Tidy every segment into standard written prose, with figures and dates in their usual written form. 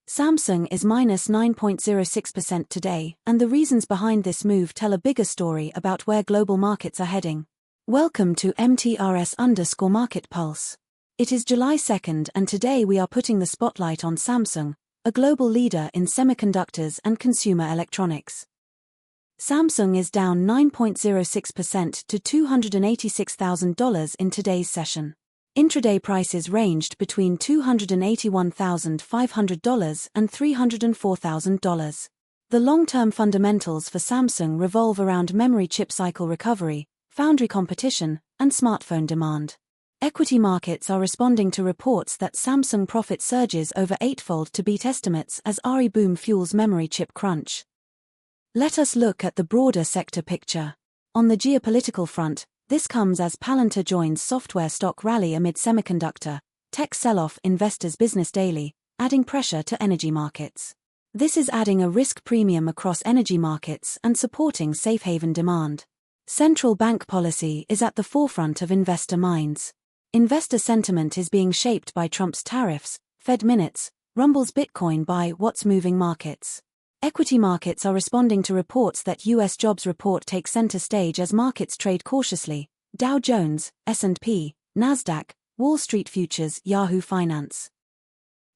Samsung is minus 9.06% today, and the reasons behind this move tell a bigger story about where global markets are heading. Welcome to MTRS_Market Pulse. It is July 2nd, and today we are putting the spotlight on Samsung, a global leader in semiconductors and consumer electronics. Samsung is down 9.06% to $286,000 in today's session. Intraday prices ranged between $281,500 and $304,000. The long-term fundamentals for Samsung revolve around memory chip cycle recovery, foundry competition, and smartphone demand. Equity markets are responding to reports that Samsung profit surges over eightfold to beat estimates as RE boom fuels memory chip crunch. Let us look at the broader sector picture. On the geopolitical front, this comes as Palantir joins software stock rally amid semiconductor, tech sell-off. Investors Business Daily, adding pressure to energy markets. This is adding a risk premium across energy markets and supporting safe haven demand. Central bank policy is at the forefront of investor minds. Investor sentiment is being shaped by Trump's tariffs, Fed minutes, rumbles Bitcoin by what's moving markets. Equity markets are responding to reports that U.S. jobs report take center stage as markets trade cautiously. Dow Jones, S&P, NASDAQ, Wall Street Futures, Yahoo Finance.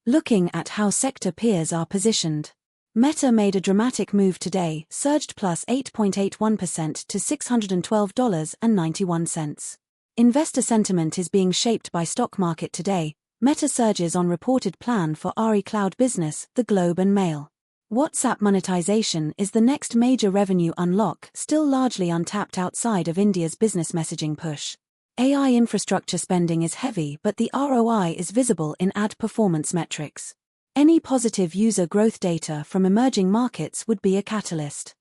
Looking at how sector peers are positioned. Meta made a dramatic move today, surged plus 8.81% to $612.91. Investor sentiment is being shaped by stock market today. Meta surges on reported plan for RE cloud business, The Globe and Mail. WhatsApp monetization is the next major revenue unlock, still largely untapped outside of India's business messaging push. AI infrastructure spending is heavy, but the ROI is visible in ad performance metrics. Any positive user growth data from emerging markets would be a catalyst.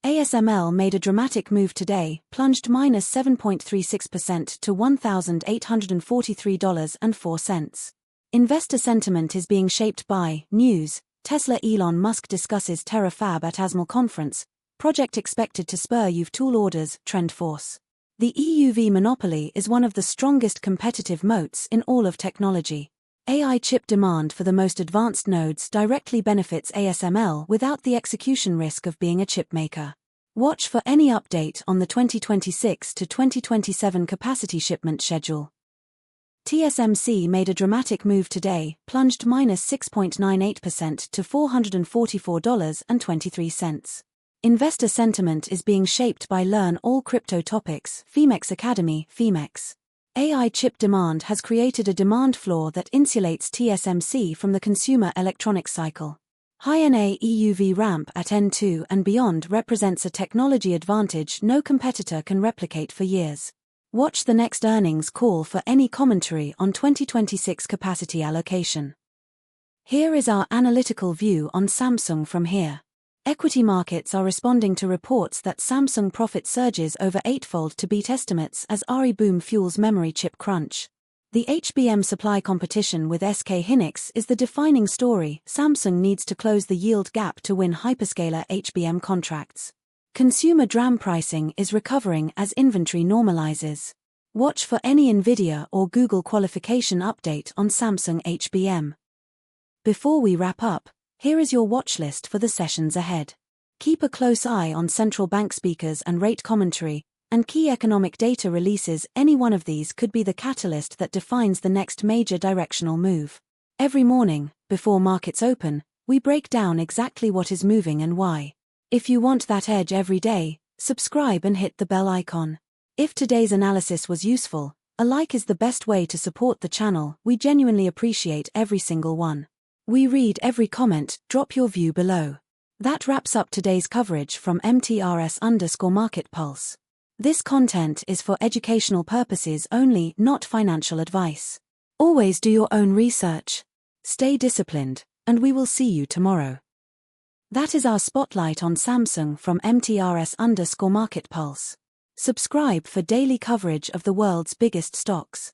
ASML made a dramatic move today, plunged minus 7.36% to $1,843.04. Investor sentiment is being shaped by news. Tesla Elon Musk discusses Terafab at ASML conference, project expected to spur EUV tool orders, TrendForce. The EUV monopoly is one of the strongest competitive moats in all of technology. AI chip demand for the most advanced nodes directly benefits ASML without the execution risk of being a chip maker. Watch for any update on the 2026 to 2027 capacity shipment schedule. TSMC made a dramatic move today, plunged minus 6.98% to $444.23. Investor sentiment is being shaped by Learn All Crypto Topics, FEMEX Academy, FEMEX. AI chip demand has created a demand floor that insulates TSMC from the consumer electronics cycle. High-NA EUV ramp at N2 and beyond represents a technology advantage no competitor can replicate for years. Watch the next earnings call for any commentary on 2026 capacity allocation. Here is our analytical view on Samsung from here. Equity markets are responding to reports that Samsung profit surges over eightfold to beat estimates as RE boom fuels memory chip crunch. The HBM supply competition with SK Hynix is the defining story. Samsung needs to close the yield gap to win hyperscaler HBM contracts. Consumer DRAM pricing is recovering as inventory normalizes. Watch for any Nvidia or Google qualification update on Samsung HBM. Before we wrap up, here is your watch list for the sessions ahead. Keep a close eye on central bank speakers and rate commentary, and key economic data releases. Any one of these could be the catalyst that defines the next major directional move. Every morning, before markets open, we break down exactly what is moving and why. If you want that edge every day, subscribe and hit the bell icon. If today's analysis was useful, a like is the best way to support the channel. We genuinely appreciate every single one. We read every comment. Drop your view below. That wraps up today's coverage from MTRS_Market Pulse. This content is for educational purposes only, not financial advice. Always do your own research. Stay disciplined, and we will see you tomorrow. That is our spotlight on Samsung from MTRS_Market Pulse. Subscribe for daily coverage of the world's biggest stocks.